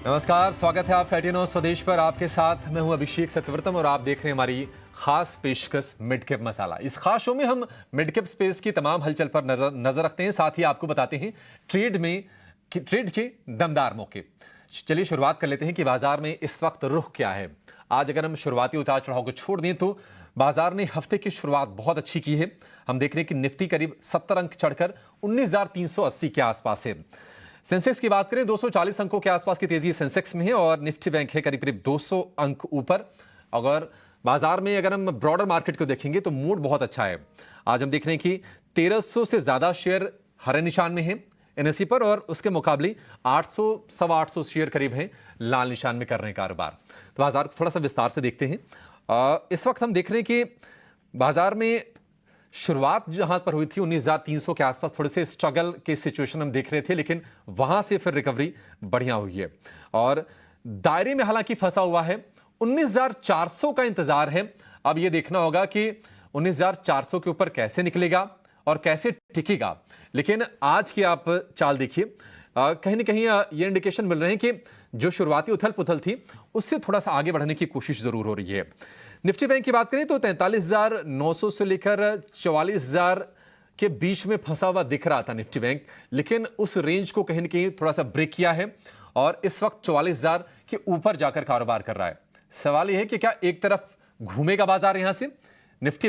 नमस्कार, स्वागत है आपका एटीनो स्वदेश पर। आपके साथ मैं हूं अभिषेक सत्यव्रतम और आप देख रहे हैं हमारी खास पेशकश मिड कैप मसाला। इस खास शो में हम मिड कैप स्पेस की तमाम हलचल पर नजर रखते हैं, साथ ही आपको बताते हैं ट्रेड के दमदार मौके। चलिए शुरुआत कर लेते हैं कि बाजार में इस वक्त रुख क्या है। आज अगर हम शुरुआती उतार चढ़ाव को छोड़ दें तो बाजार ने हफ्ते की शुरुआत बहुत अच्छी की है। हम देख रहे हैं कि निफ्टी करीब 70 अंक चढ़कर 19,380 के आसपास है। सेंसेक्स की बात करें 240 अंकों के आसपास की तेजी सेंसेक्स में है और निफ्टी बैंक है करीब 200 अंक ऊपर। अगर बाजार में अगर हम ब्रॉडर मार्केट को देखेंगे तो मूड बहुत अच्छा है। आज हम देख रहे हैं कि 1300 से ज्यादा शेयर हरे निशान में है एनएसई पर और उसके मुकाबले 800 सवा 800 शेयर करीब हैं लाल निशान में कर रहे हैं कारोबार। तो बाजार को थोड़ा सा विस्तार से देखते हैं। इस वक्त हम देख रहे हैं कि बाजार में शुरुआत जहां पर हुई थी 19,300 के आसपास, थोड़े से स्ट्रगल के सिचुएशन हम देख रहे थे, लेकिन वहां से फिर रिकवरी बढ़िया हुई है और दायरे में हालांकि फंसा हुआ है। 19,400 का इंतजार है। अब यह देखना होगा कि 19,400 के ऊपर कैसे निकलेगा और कैसे टिकेगा। लेकिन आज की आप चाल देखिए, कहीं ना कहीं ये इंडिकेशन मिल रहे हैं कि जो शुरुआती उथल पुथल थी उससे थोड़ा सा आगे बढ़ने की कोशिश जरूर हो रही है। निफ्टी बैंक की बात करें तो 43,900 से लेकर 44,000 के बीच में फंसा हुआ दिख रहा था निफ्टी बैंक, लेकिन उस रेंज को कहीं ना कहीं थोड़ा सा ब्रेक किया है और इस वक्त 44,000 के ऊपर जाकर कारोबार कर रहा है। सवाल यह है कि क्या एक तरफ घूमेगा बाजार यहां से। निफ्टी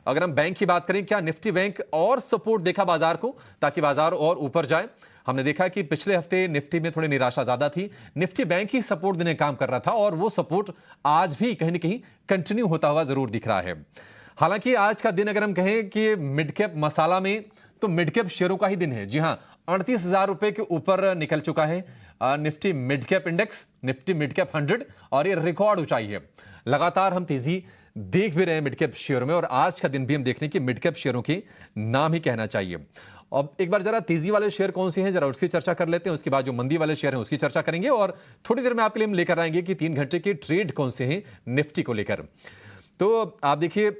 अगर हम बैंक की बात करें, क्या निफ्टी बैंक और सपोर्ट देखा बाजार को ताकि बाजार और ऊपर जाए। हमने देखा कि पिछले हफ्ते निफ्टी में थोड़ी निराशा ज्यादा थी, निफ्टी बैंक ही सपोर्ट देने काम कर रहा था और वो सपोर्ट आज भी कहीं ना कहीं कंटिन्यू होता हुआ जरूर दिख रहा है। हालांकि आज का दिन अगर हम कहें कि मिड कैप मसाला में तो मिड कैप शेयरों का ही दिन है। जी हां, 38,000 रुपए के ऊपर निकल चुका है Nifty mid cap index, Nifty mid cap 100 और ये रिकॉर्ड ऊंचाई है। लगातार हम तेजी देख भी रहे हैं मिड कैप शेयरों में और आज का दिन भी हम देख रहे हैं कि मिड कैप शेयरों के नाम ही कहना चाहिए। अब एक बार जरा तेजी वाले शेयर कौन से हैं जरा उसकी चर्चा कर लेते हैं, उसके बाद जो मंदी वाले शेयर हैं उसकी चर्चा करेंगे और थोड़ी देर में आपके लिए हम लेकर आएंगे कि 3 घंटे के ट्रेड कौन से हैं निफ्टी को लेकर। तो आप देखिए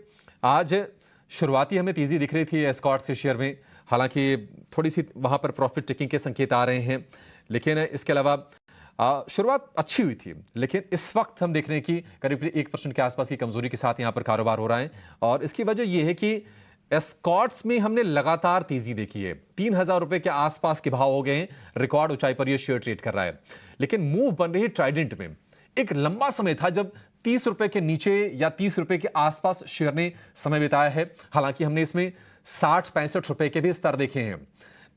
आज शुरुआती हमें तेजी दिख रही थी एस्कॉर्ट्स के शेयर में, हालांकि थोड़ी सी वहां पर प्रॉफिट टेकिंग के संकेत आ रहे हैं, लेकिन इसके अलावा शुरुआत अच्छी हुई थी। लेकिन इस वक्त हम देख रहे हैं कि करीब 1% के आसपास की कमजोरी के साथ यहां पर कारोबार हो रहा है और इसकी वजह यह है कि एस्कॉर्ट्स में हमने लगातार तेजी देखी है। 3,000 रुपए के आसपास के भाव हो गए हैं, रिकॉर्ड ऊंचाई पर यह शेयर ट्रेड कर रहा है। लेकिन मूव बन रही है ट्राइडेंट में। एक लंबा समय था जब 30 रुपए के नीचे या 30 रुपए के आसपास शेयर ने समय बिताया है। हालांकि हमने इसमें 60-65 रुपए के भी स्तर देखे हैं,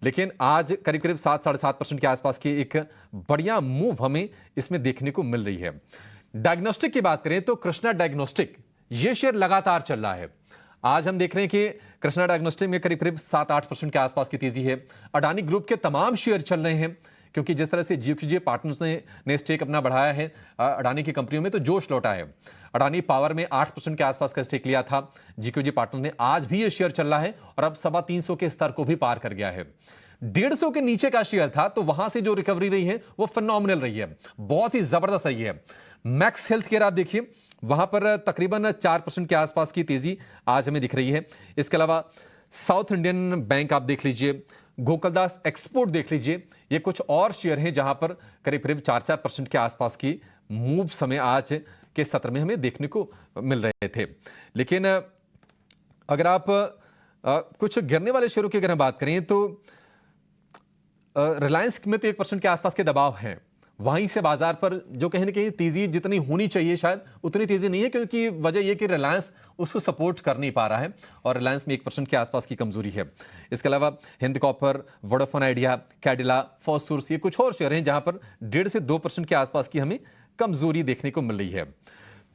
लेकिन आज करीब 7-7.5% के आसपास की एक बढ़िया मूव हमें इसमें देखने को मिल रही है। डायग्नोस्टिक की बात करें तो कृष्णा डायग्नोस्टिक ये शेयर लगातार चल रहा है। आज हम देख रहे हैं कि कृष्णा डायग्नोस्टिक में करीब 7-8% के आसपास की तेजी है। अडानी ग्रुप के तमाम शेयर चल रहे हैं क्योंकि जिस तरह से जीक्यूजी पार्टनर्स ने स्टेक अपना बढ़ाया है अडानी की कंपनियों में, तो जोश लौटा है। अडानी पावर में 8% के आसपास का स्टेक लिया था जीक्यूजी पार्टनर ने, आज भी यह शेयर चल रहा है और अब 325 के स्तर को भी पार कर गया है। 150 के नीचे का शेयर था तो वहां से जो रिकवरी रही है वो फिनोमिनल रही है, बहुत ही जबरदस्त रही है। मैक्स हेल्थ केयर आप देखिए, वहां पर तकरीबन 4% के आसपास की तेजी आज हमें दिख रही है। इसके अलावा साउथ इंडियन बैंक आप देख लीजिए, गोकुलदास एक्सपोर्ट देख लीजिए, ये कुछ और शेयर हैं जहां पर करीब 4% के आसपास की मूव समय आज के सत्र में हमें देखने को मिल रहे थे। लेकिन अगर आप कुछ गिरने वाले शेयरों की अगर हम बात करें तो रिलायंस में तो 1% के आसपास के दबाव हैं। वहीं से बाजार पर जो कहीं ना कहीं तेजी जितनी होनी चाहिए शायद उतनी तेजी नहीं है, क्योंकि वजह यह कि रिलायंस उसको सपोर्ट कर नहीं पा रहा है और रिलायंस में 1% के आसपास की कमजोरी है। इसके अलावा Hind copper, Vodafone Idea, Cadila, फॉस्टसोर्स, ये कुछ और शेयर हैं जहां पर 1.5 से 2% के आसपास की हमें कमजोरी देखने को मिल रही है।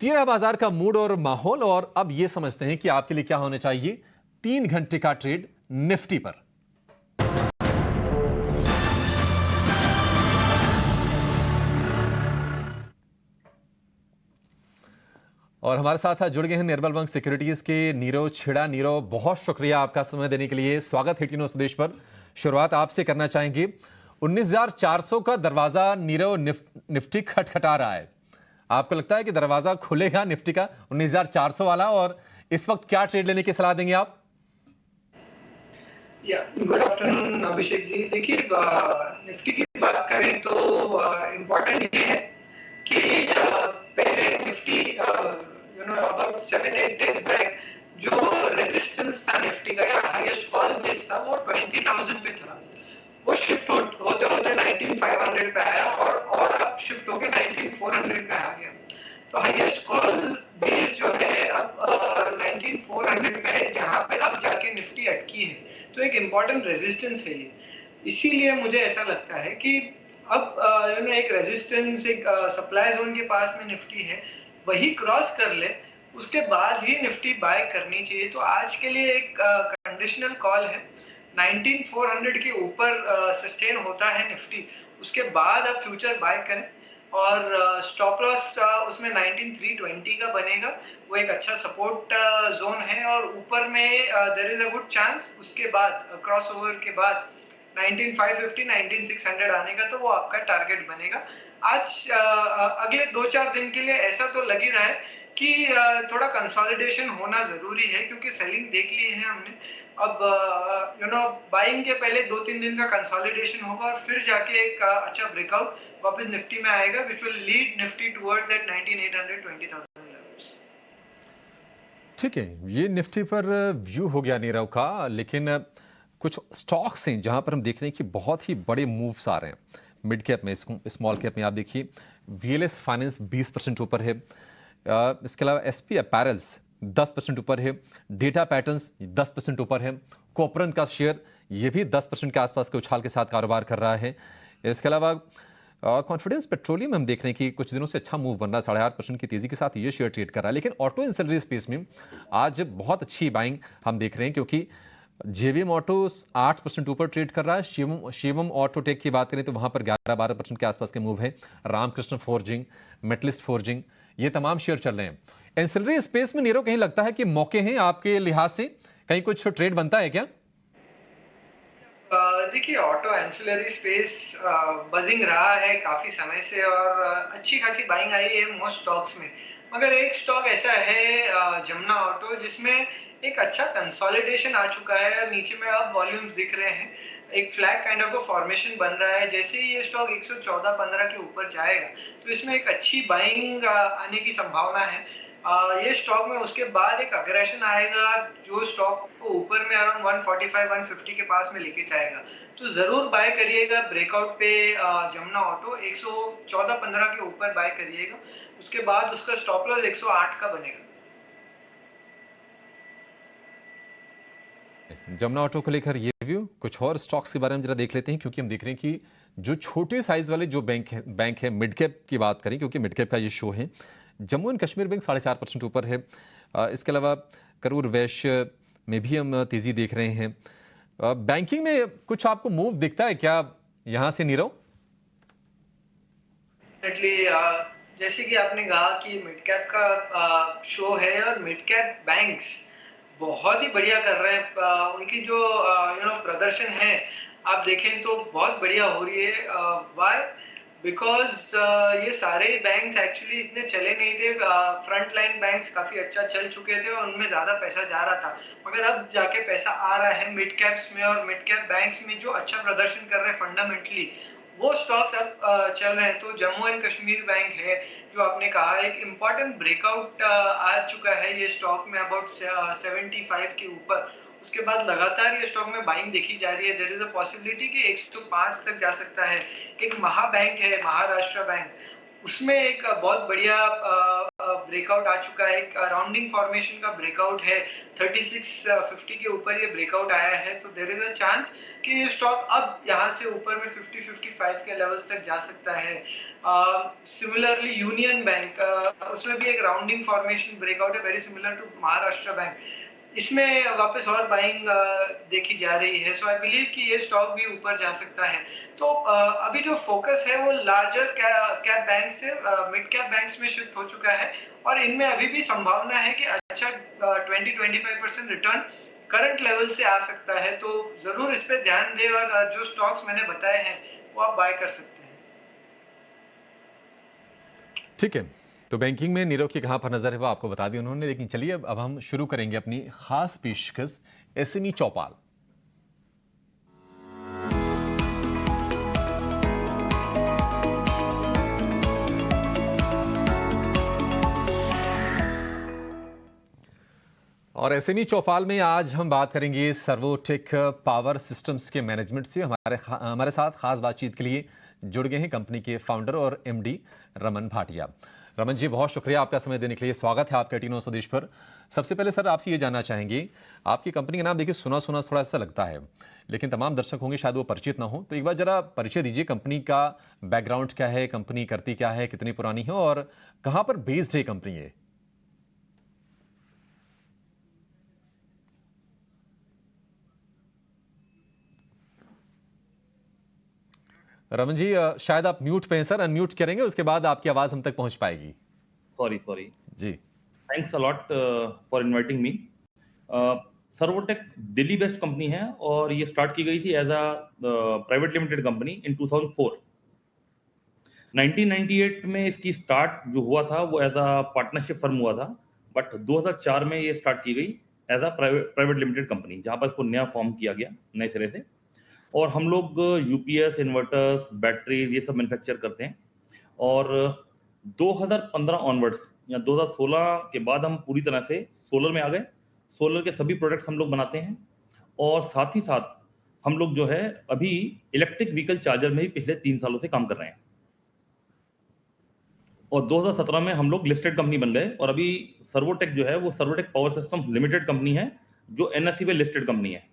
तीसरा बाजार का मूड और माहौल, और अब यह समझते हैं कि आपके लिए क्या होना चाहिए 3 घंटे का ट्रेड निफ्टी पर। और हमारे साथ जुड़ गए हैं निर्मल बैंक सिक्योरिटीज के नीरव छेड़ा। नीरव, बहुत शुक्रिया आपका समय देने के लिए, स्वागत है एटीनो स्वदेश पर। शुरुआत आपसे करना चाहेंगे, 19,400 का दरवाजा नीरव निफ्टी खटखटा रहा है। आपको लगता है कि दरवाजा खुलेगा निफ्टी का 19,400 वाला, और इस वक्त क्या ट्रेड लेने की सलाह देंगे आप? Good afternoon Abhishek ji. देखिए निफ्टी की बात बात करें तो इम्पोर्टेंट ये है कि पहले निफ्टी अबाउट 7-8 डेज बैक जो रेजिस्टेंस था निफ्टी का या हाईएस्ट कॉल जिस था वो 20,000 पे था, वो शिफ्ट होते होते 19,500 पे आया और अब शिफ्ट होके 19,400 पे आ गया। तो हाईएस्ट कॉल बेस जो है अब 19,400 पे है, जहां पे अब जाके निफ्टी अटकी है। तो एक इम्पॉर्टेंट रेजिस्टेंस है ये। इसीलिए मुझे ऐसा लगता है कि अब एक रेजिस्टेंस एक सप्लाई जोन के पास में निफ्टी है, वही क्रॉस कर ले उसके बाद ही निफ्टी बाय करनी चाहिए। तो आज के लिए एक कंडीशनल कॉल है, 19,400 के ऊपर सस्टेन होता है निफ्टी, उसके बाद आप फ्यूचर बाय करें और स्टॉप लॉस उसमें 19,320 का बनेगा। वो एक अच्छा सपोर्ट जोन है और ऊपर में there is a good chance उसके बाद क्रॉस ओवर के बाद 19,550 19,600 आने का, तो वो आपका टारगेट बनेगा। आज अगले 2-4 दिन के लिए ऐसा तो लग ही रहा है कि थोड़ा कंसोलिडेशन होना जरूरी है, क्योंकि सेलिंग देख ली है हमने। अब बाइंग के पहले 2-3 दिन का कंसोलिडेशन होगा और फिर जाके एक अच्छा ब्रेकआउट वापस निफ्टी में आएगा, which will lead Nifty toward that 19,800 20,000 levels. ठीक है, ये निफ्टी पर व्यू हो गया नीरव का, लेकिन कुछ स्टॉक्स हैं जहां पर हम देख रहे हैं कि बहुत ही बड़े मूव्स आ रहे हैं। मिड कैप में, स्मॉल कैप में आप देखिए वीएलएस फाइनेंस 20% ऊपर है। इसके अलावा एसपी अपैरल्स 10% ऊपर है। डेटा पैटर्न्स 10% ऊपर है। कोपरन का शेयर ये भी 10% के आसपास के उछाल के साथ कारोबार कर रहा है। इसके अलावा कॉन्फिडेंस पेट्रोलियम हम देख रहे हैं कि कुछ दिनों से अच्छा मूव बन रहा है, 8.5% की तेजी के साथ ये शेयर ट्रेड कर रहा है। लेकिन ऑटो एंसिलरी स्पेस में आज बहुत अच्छी बाइंग हम देख रहे हैं, क्योंकि जेवीएम ऑटो 8% ऊपर ट्रेड कर रहा है। शिवम ऑटोटेक की बात करें तो वहां पर 11-12% के आसपास के मूव है। रामकृष्ण फोर्जिंग, मेटलिस्ट फोर्जिंग, ये तमाम शेयर चल रहे हैं। एंसिलरी स्पेस में नीरव कहीं लगता है कि मौके हैं आपके लिहाज से, कहीं कुछ ट्रेड बनता है क्या? देखिए, ऑटो एंसिलरी स्पेस बजिंग रहा है काफी समय से और अच्छी खासी बाइंग आई है मोस्ट स्टॉक्स में। मगर एक स्टॉक ऐसा है जमुना ऑटो, जिसमें एक अच्छा कंसोलिडेशन आ चुका है और नीचे में अब वॉल्यूम्स दिख रहे हैं। एक फ्लैग काइंड ऑफ फॉर्मेशन बन रहा है। जैसे ही ये स्टॉक 114-15 के ऊपर जाएगा तो इसमें एक अच्छी बाइंग आने की संभावना है। ये स्टॉक में उसके बाद एक अग्रेशन आएगा जो स्टॉक को ऊपर में अराउंड 145-150 के पास में लेके जाएगा। तो जरूर बाय करिएगा ब्रेकआउट पे जमुना ऑटो 114-15 के ऊपर बाय करिएगा। उसके बाद उसका स्टॉप लॉस 108 का बनेगा। जमुना ऑटो को लेकर ये व्यू। कुछ और स्टॉक्स के बारे में जरा देख लेते हैं, क्योंकि हम देख रहे हैं कि जो छोटे साइज वाले जो बैंक है मिड कैप की बात करें, क्योंकि मिड कैप का ये शो है। जम्मू एंड कश्मीर बैंक 4.5% ऊपर है। इसके अलावा करूर वैश्य में भी हम तेजी देख रहे हैं। बैंकिंग में कुछ आपको मूव दिखता है क्या यहां से नीरव? जैसे कि आपने कहा कि मिड कैप का शो है और मिड कैप बैंक्स बहुत ही बढ़िया कर रहे हैं। उनकी जो प्रदर्शन है आप देखें तो बहुत बढ़िया हो रही है। व्हाई? बिकॉज ये सारे बैंक्स एक्चुअली इतने चले नहीं थे। फ्रंट लाइन बैंक्स काफी अच्छा चल चुके थे और उनमें ज्यादा पैसा जा रहा था, मगर अब जाके पैसा आ रहा है मिड कैप्स में और मिड कैप बैंक्स में जो अच्छा प्रदर्शन कर रहे हैं फंडामेंटली, वो स्टॉक्स अब चल रहे हैं। तो जम्मू एंड कश्मीर बैंक है जो आपने कहा, एक इम्पॉर्टेंट ब्रेकआउट आ चुका है ये स्टॉक में अबाउट 75 के ऊपर। उसके बाद लगातार ये स्टॉक में बाइंग देखी जा रही है। देयर इज अ पॉसिबिलिटी कि 105 तक जा सकता है। एक महा बैंक है महाराष्ट्र बैंक, उसमें एक बहुत बढ़िया ब्रेकआउट आ चुका है। एक राउंडिंग फॉर्मेशन का ब्रेकआउट है, 3650 के ऊपर ये ब्रेकआउट आया है। तो देयर इज अ चांस कि ये स्टॉक अब यहाँ से ऊपर में 50-55 के लेवल्स तक जा सकता है। सिमिलरली यूनियन बैंक, उसमें भी एक राउंडिंग फॉर्मेशन ब्रेकआउट है, very similar to Maharashtra bank. इसमें वापस और बाइंग देखी जा रही है। सो आई बिलीव कि ये स्टॉक भी ऊपर जा सकता है। तो अभी जो फोकस है वो लार्जर कैप बैंक से मिड कैप बैंक्स में शिफ्ट हो चुका है और इनमें अभी भी संभावना है कि अच्छा 20-25% रिटर्न करंट लेवल से आ सकता है। तो जरूर इस पे ध्यान दें और जो स्टॉक्स मैंने बताए हैं वो आप बाय कर सकते हैं। ठीक है, तो बैंकिंग में नीरव की कहां पर नजर है वो आपको बता दी उन्होंने। लेकिन चलिए अब हम शुरू करेंगे अपनी खास पेशकश एसएमई चौपाल। और एसएमई चौपाल में आज हम बात करेंगे सर्वोटेक पावर सिस्टम्स के मैनेजमेंट से। हमारे साथ खास बातचीत के लिए जुड़ गए हैं कंपनी के फाउंडर और एमडी रमन भाटिया। रमन जी, बहुत शुक्रिया आपका समय देने के लिए। स्वागत है आपका टीनो स्वदेश पर। सबसे पहले सर आपसे ये जानना चाहेंगे, आपकी कंपनी का नाम देखिए सुना सुना थोड़ा सा लगता है, लेकिन तमाम दर्शक होंगे शायद वो परिचित ना हो, तो एक बार जरा परिचय दीजिए। कंपनी का बैकग्राउंड क्या है, कंपनी करती क्या है, कितनी पुरानी है और कहाँ पर बेस्ड है कंपनी है? रमन जी, शायद आप म्यूट पे हैं सर, अनम्यूट करेंगे उसके बाद आपकी आवाज हम तक पहुंच पाएगी। Sorry ji. Thanks a lot for inviting me. Servotech Delhi based company है और ये स्टार्ट की गई थी as a private limited company in 2004। 1998 में इसकी स्टार्ट जो हुआ था वो एज अ पार्टनरशिप फर्म हुआ था, बट 2004 में ये स्टार्ट की गई as a private limited company, जहां पर इसको नया फॉर्म किया गया नए सिरे से। और हम लोग यूपीएस, इन्वर्टर्स, बैटरीज ये सब मैन्युफैक्चर करते हैं। और 2015 ऑनवर्ड्स या 2016 के बाद हम पूरी तरह से सोलर में आ गए। सोलर के सभी प्रोडक्ट्स हम लोग बनाते हैं और साथ ही साथ हम लोग जो है अभी इलेक्ट्रिक व्हीकल चार्जर में ही पिछले 3 सालों से काम कर रहे हैं। और 2017 में हम लोग लिस्टेड कंपनी बन गए और अभी सर्वोटेक जो है वो Servotech power system limited company है, जो एनएसई पे लिस्टेड कंपनी है।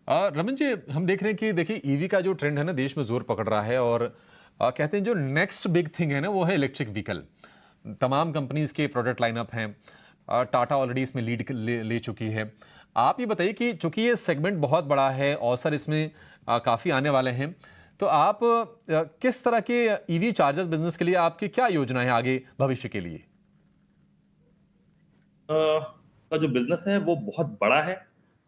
रमन जी, हम देख रहे हैं कि देखिए ईवी का जो ट्रेंड है ना देश में जोर पकड़ रहा है और कहते हैं जो नेक्स्ट बिग थिंग है ना वो है इलेक्ट्रिक व्हीकल। तमाम कंपनीज के प्रोडक्ट लाइनअप हैं। टाटा ऑलरेडी इसमें लीड ले चुकी है। आप ये बताइए कि चूंकि ये सेगमेंट बहुत बड़ा है और सर इसमें काफ़ी आने वाले हैं, तो आप किस तरह के ईवी चार्जर्स बिजनेस के लिए आपकी क्या योजना है आगे भविष्य के लिए? का जो बिजनेस है वो बहुत बड़ा है,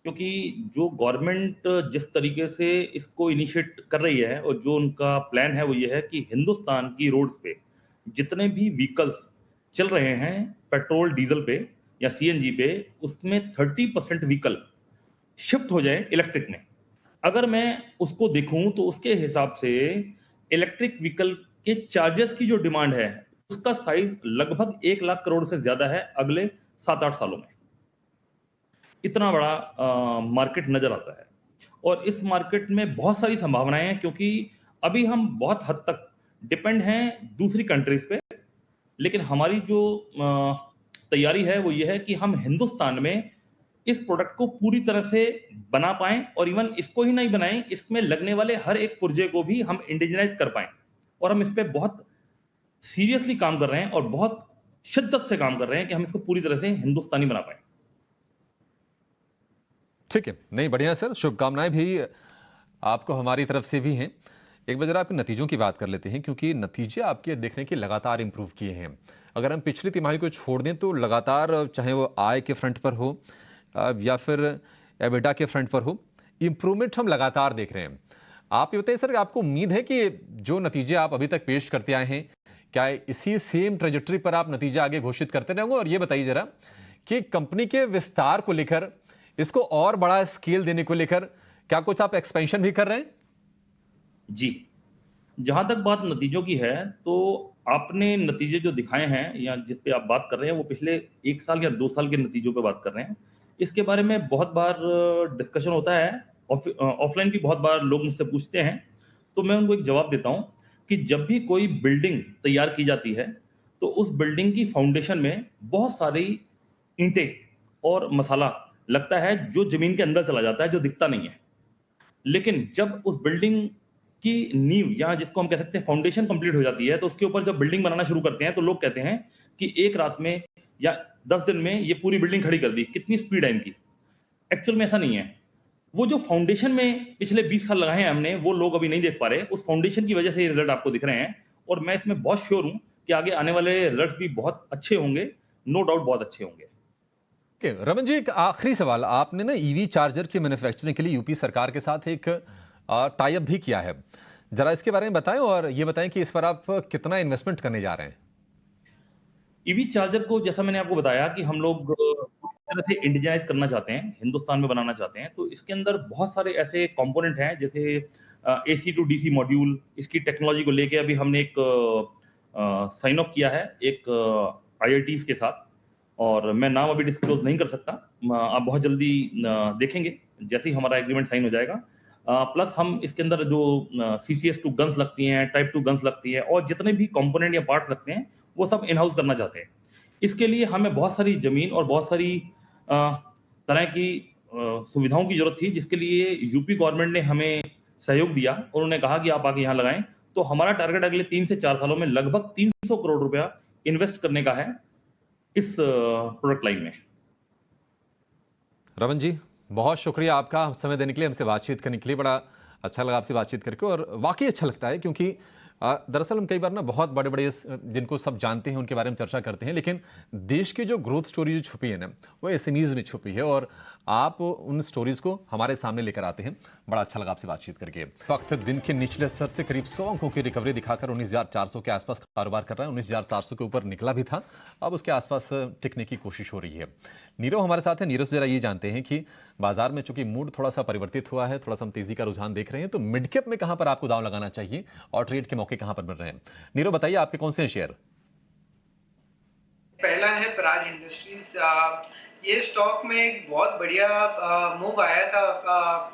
क्योंकि जो गवर्नमेंट जिस तरीके से इसको इनिशिएट कर रही है और जो उनका प्लान है वो ये है कि हिंदुस्तान की रोड्स पे जितने भी व्हीकल्स चल रहे हैं पेट्रोल डीजल पे या सीएनजी पे, उसमें 30% व्हीकल शिफ्ट हो जाए इलेक्ट्रिक में। अगर मैं उसको देखूं तो उसके हिसाब से इलेक्ट्रिक व्हीकल के चार्जेस की जो डिमांड है उसका साइज लगभग 1 लाख करोड़ से ज्यादा है अगले 7-8 सालों में। इतना बड़ा मार्केट नजर आता है और इस मार्केट में बहुत सारी संभावनाएं हैं, क्योंकि अभी हम बहुत हद तक डिपेंड हैं दूसरी कंट्रीज पे। लेकिन हमारी जो तैयारी है वो ये है कि हम हिंदुस्तान में इस प्रोडक्ट को पूरी तरह से बना पाएं और इवन इसको ही नहीं बनाएं, इसमें लगने वाले हर एक पुर्जे को भी हम इंडिजिनाइज कर पाएं। और हम इस पे बहुत सीरियसली काम कर रहे हैं और बहुत शिद्दत से काम कर रहे हैं कि हम इसको पूरी तरह से हिंदुस्तानी बना पाएं। ठीक है, नहीं बढ़िया सर, शुभकामनाएं भी आपको हमारी तरफ से भी हैं। एक बार जरा आपके नतीजों की बात कर लेते हैं, क्योंकि नतीजे आपके देखने के लगातार इंप्रूव किए हैं। अगर हम पिछली तिमाही को छोड़ दें तो लगातार, चाहे वो आय के फ्रंट पर हो या फिर एबिटा के फ्रंट पर हो, इंप्रूवमेंट हम लगातार देख रहे हैं। आप ये बताइए सर, आपको उम्मीद है कि जो नतीजे आप अभी तक पेश करते आए हैं, क्या इसी सेम ट्रेजेक्टरी पर आप नतीजे आगे घोषित करते रहेंगे? और ये बताइए जरा कि कंपनी के विस्तार को लेकर, इसको और बड़ा स्केल देने को लेकर क्या कुछ आप एक्सपेंशन भी कर रहे हैं? जी, जहां तक बात नतीजों की है तो आपने नतीजे जो दिखाए हैं या जिस पे आप बात कर रहे हैं वो पिछले 1 साल या 2 साल के नतीजों पे बात कर रहे हैं। इसके बारे में बहुत बार डिस्कशन होता है, ऑफलाइन भी बहुत बार लोग मुझसे पूछते हैं, तो मैं उनको एक जवाब देता हूं कि जब भी कोई बिल्डिंग तैयार की जाती है तो उस बिल्डिंग की फाउंडेशन में बहुत सारी ईंटें और मसाला लगता है जो जमीन के अंदर चला जाता है, जो दिखता नहीं है। लेकिन जब उस बिल्डिंग की नींव या जिसको हम कह सकते हैं फाउंडेशन कंप्लीट हो जाती है, तो उसके ऊपर जब बिल्डिंग बनाना शुरू करते हैं तो लोग कहते हैं कि एक रात में या 10 दिन में ये पूरी बिल्डिंग खड़ी कर दी, कितनी स्पीड है इनकी। एक्चुअल में ऐसा नहीं है। वो जो फाउंडेशन में पिछले 20 साल लगाए हैं हमने, वो लोग अभी नहीं देख पा रहे। उस फाउंडेशन की वजह से ये रिजल्ट आपको दिख रहे हैं और मैं इसमें बहुत श्योर हूं कि आगे आने वाले रिजल्ट्स भी बहुत अच्छे होंगे, नो डाउट बहुत अच्छे होंगे। रमन जी, एक आखिरी सवाल। आपने ना ईवी चार्जर की मैन्युफैक्चरिंग के लिए यूपी सरकार के साथ एक टाई अप भी किया है, जरा इसके बारे में बताएं और ये बताएं कि इस पर आप कितना इन्वेस्टमेंट करने जा रहे हैं? ईवी चार्जर को जैसा मैंने आपको बताया कि हम लोग पूरी तरह से इंडिजिनाइज करना चाहते हैं, हिंदुस्तान में बनाना चाहते हैं। तो इसके अंदर बहुत सारे ऐसे कंपोनेंट हैं, जैसे एसी टू डीसी मॉड्यूल। इसकी टेक्नोलॉजी को लेके अभी हमने एक साइन ऑफ किया है एक आईआईटीज के साथ, और मैं नाम अभी डिस्क्लोज नहीं कर सकता। आप बहुत जल्दी देखेंगे जैसे ही हमारा एग्रीमेंट साइन हो जाएगा। प्लस हम इसके अंदर जो CCS2 गन्स लगती हैं, टाइप 2 गन्स लगती है और जितने भी कंपोनेंट या पार्ट्स लगते हैं वो सब इन हाउस करना चाहते हैं। इसके लिए हमें बहुत सारी जमीन और बहुत सारी तरह की सुविधाओं की जरूरत थी, जिसके लिए यूपी गवर्नमेंट ने हमें सहयोग दिया। उन्होंने कहा कि आप आके यहाँ लगाएं। तो हमारा टारगेट अगले 3 से 4 सालों में लगभग 300 करोड़ रुपया इन्वेस्ट करने का है इस प्रोडक्ट लाइन में। रमन जी, बहुत शुक्रिया आपका समय देने के लिए, हमसे बातचीत करने के लिए। बड़ा अच्छा लगा आपसे बातचीत करके, और वाकई अच्छा लगता है क्योंकि दरअसल हम कई बार ना बहुत बड़े बड़े जिनको सब जानते हैं उनके बारे में चर्चा करते हैं, लेकिन देश की जो ग्रोथ स्टोरी जो छुपी है ना, वो एसएमईज में छुपी है, और आप उन स्टोरीज को हमारे सामने लेकर आते हैं। बड़ा अच्छा लगा आपसे बातचीत करके। वक्त दिन के निचले स्तर से करीब 100 अंकों की रिकवरी दिखाकर 19,400 के आसपास कारोबार कर रहा है। 19,400 के ऊपर निकला भी था, अब उसके आसपास टिकने की कोशिश हो रही है। नीरव हमारे साथ है। नीरव से जरा ये जानते हैं कि बाजार में चूंकि मूड थोड़ा सा परिवर्तित हुआ है, थोड़ा सा हम तेजी का रुझान देख रहे हैं, तो मिड कैप में कहां पर आपको दांव लगाना चाहिए और ट्रेड के मौके कहां पर मिल रहे हैं? नीरव बताइए, आपके कौन से हैं शेयर? पहला है प्राज इंडस्ट्रीज। ये स्टॉक में एक बहुत बढ़िया मूव आया था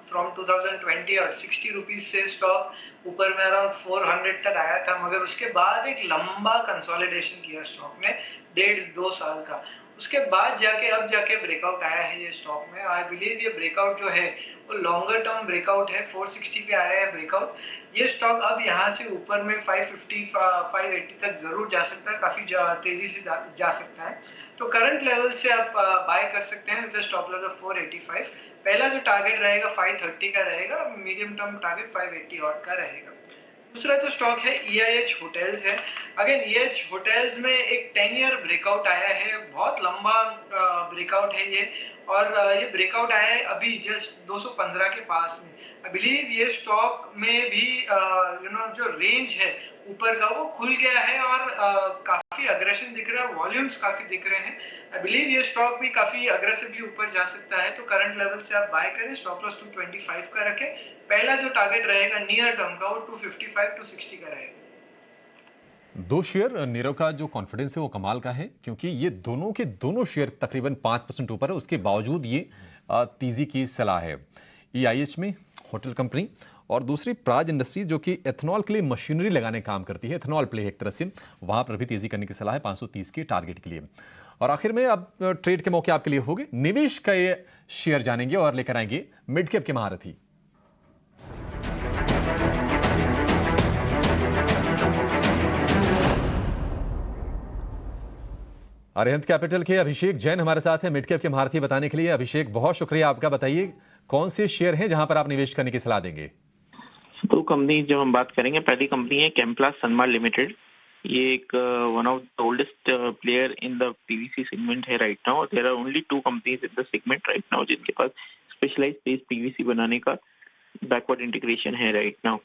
फ्रॉम 2020 और 60 रुपीज से स्टॉक ऊपर में अराउंड 400 तक आया था, मगर उसके बाद एक लंबा कंसोलिडेशन किया स्टॉक ने 1.5-2 साल का। उसके बाद जाके अब जाके ब्रेकआउट आया है ये स्टॉक में। आई बिलीव ये ब्रेकआउट जो है वो लॉन्गर टर्म ब्रेकआउट है। 460 पे आया है ब्रेकआउट। ये स्टॉक अब यहाँ से ऊपर में 550 580 तक जरूर जा सकता है, काफी तेजी से जा सकता है। तो करंट लेवल से आप बाय कर सकते हैं विद स्टॉप लॉस ऑफ 485। पहला जो टारगेट रहेगा 530 का रहेगा, मीडियम टर्म टारगेट 580 ऑड का रहेगा। दूसरा जो स्टॉक है EIH होटल्स है। अगेन EIH होटल्स में एक 10 ईयर ब्रेकआउट आया है, बहुत लंबा ब्रेकआउट है ये, और ये ब्रेकआउट आया है अभी जस्ट 215 के पास में। आई बिलीव ये स्टॉक में भी जो रेंज है ऊपर का वो खुल गया है और काफी अग्रेशन दिख रहा है, वॉल्यूम्स काफी दिख रहे हैं। आई बिलीव ये स्टॉक भी काफी अग्रेसिवली ऊपर जा सकता है, तो करंट लेवल से आप बाय करें। स्टॉप लॉस 225 का रखें। पहला जो टारगेट रहेगा नियर टर्म का वो 255 टू 60 का रहेगा। दो शेयर, नीरव का जो कॉन्फिडेंस है वो कमाल का है, क्योंकि ये दोनों के दोनों शेयर तकरीबन 5% ऊपर है, उसके बावजूद ये तेजी की सलाह है। EIH में होटल कंपनी, और दूसरी प्राज इंडस्ट्री जो कि एथनॉल के लिए मशीनरी लगाने का काम करती है, एथनॉल प्ले है एक तरह से, वहां पर भी तेजी करने की सलाह है 530 के टारगेट के लिए। और आखिर में अब ट्रेड के मौके आपके लिए होंगे। निवेश का ये शेयर जानेंगे और लेकर आएंगे मिड कैप के महारथी। अरिहंत कैपिटल के अभिषेक जैन हमारे साथ हैं मिड कैप के महारथी बताने के लिए। अभिषेक, बहुत शुक्रिया आपका। बताइए कौन से शेयर हैं जहां पर आप निवेश करने की सलाह देंगे? तो कंपनी जो हम बात करेंगे, पहली कंपनी है कैम्प्लास सनमार लिमिटेड। ये एक one of the oldest player in the PVC segment है right now. There are only 2 companies in the segment right now जिनके पास स्पेशलाइज्ड बेस PVC बनाने का बैकवर्ड इंटीग्रेशन है राइट नाउ।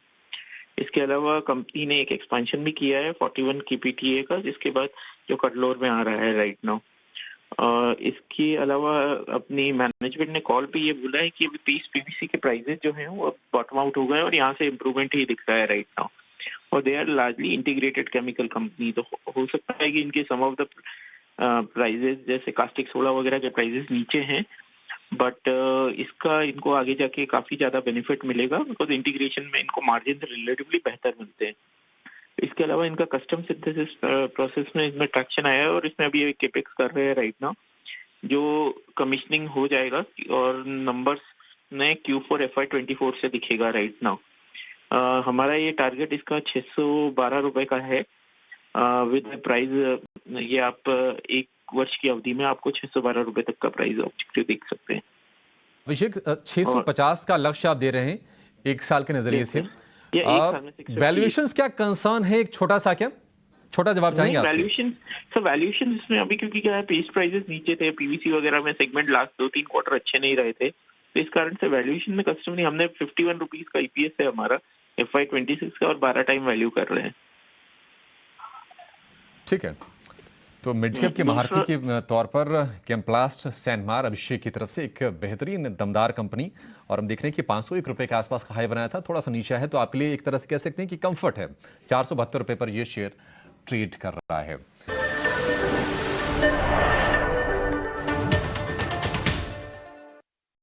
इसके अलावा कंपनी ने एक एक्सपेंशन भी किया है 41 KPTA का, जिसके बाद जो कटलोर में आ रहा है राइट नाउ। इसके अलावा अपनी मैनेजमेंट ने कॉल पे ये बोला है कि अभी PVC के प्राइसेस जो हैं वो बॉटम आउट हो गए और यहाँ से इम्प्रूवमेंट ही दिख रहा है राइट नाउ। और they are largely integrated chemical company, तो हो सकता है कि इनके सम ऑफ द प्राइसेस जैसे कास्टिक सोडा वगैरह के प्राइसेस नीचे हैं, बट इसका इनको आगे जाके काफी ज्यादा बेनिफिट मिलेगा बिकॉज इंटीग्रेशन में इनको मार्जिन रिलेटिवली बेहतर मिलते हैं। इसके अलावा इनका कस्टम सिंथेसिस प्रोसेस में इसमें ट्रैक्शन आया है और इसमें अभी एक केपेक्स कर रहे हैं राइट नाउ, जो कमिश्निंग हो जाएगा और नंबर्स में Q4 FY24 से दिखेगा राइट नाउ। हमारा ये टारगेट इसका 612 रुपए का है विद प्राइस। ये आप एक वर्ष की अवधि में आपको 612 रुपए तक का प्राइस ऑब्जेक्टिव देख सकते हैं। अभिषेक, 650 का लक्ष्य आप दे रहे हैं एक साल के नजरिए से। वैल्यूएशंस क्या कंसर्न है? एक छोटा सा, क्या छोटा जवाब चाहेंगे आपसे? वैल्यूएशन इसमें अभी क्योंकि क्या है, पेस्ट प्राइसेस नीचे थे, PVC वगैरह में सेगमेंट लास्ट 2-3 क्वार्टर अच्छे नहीं रहे थे, तो इस कारण से वैल्यूएशन में कस्टमर हमने 51 रुपीज का EPS है हमारा FY26 का और 12 टाइम वैल्यू कर रहे हैं। ठीक है, तो मिड कैप के महारथी के तौर पर कैम्प्लास्ट सैनमार अभिषेक की तरफ से एक बेहतरीन दमदार कंपनी, और हम देख रहे हैं कि 501 रुपए के आसपास का हाई बनाया था, थोड़ा सा नीचा है, तो आपके लिए एक तरह से कह सकते हैं कि कंफर्ट है। 472 रुपए पर यह शेयर ट्रेड कर रहा है।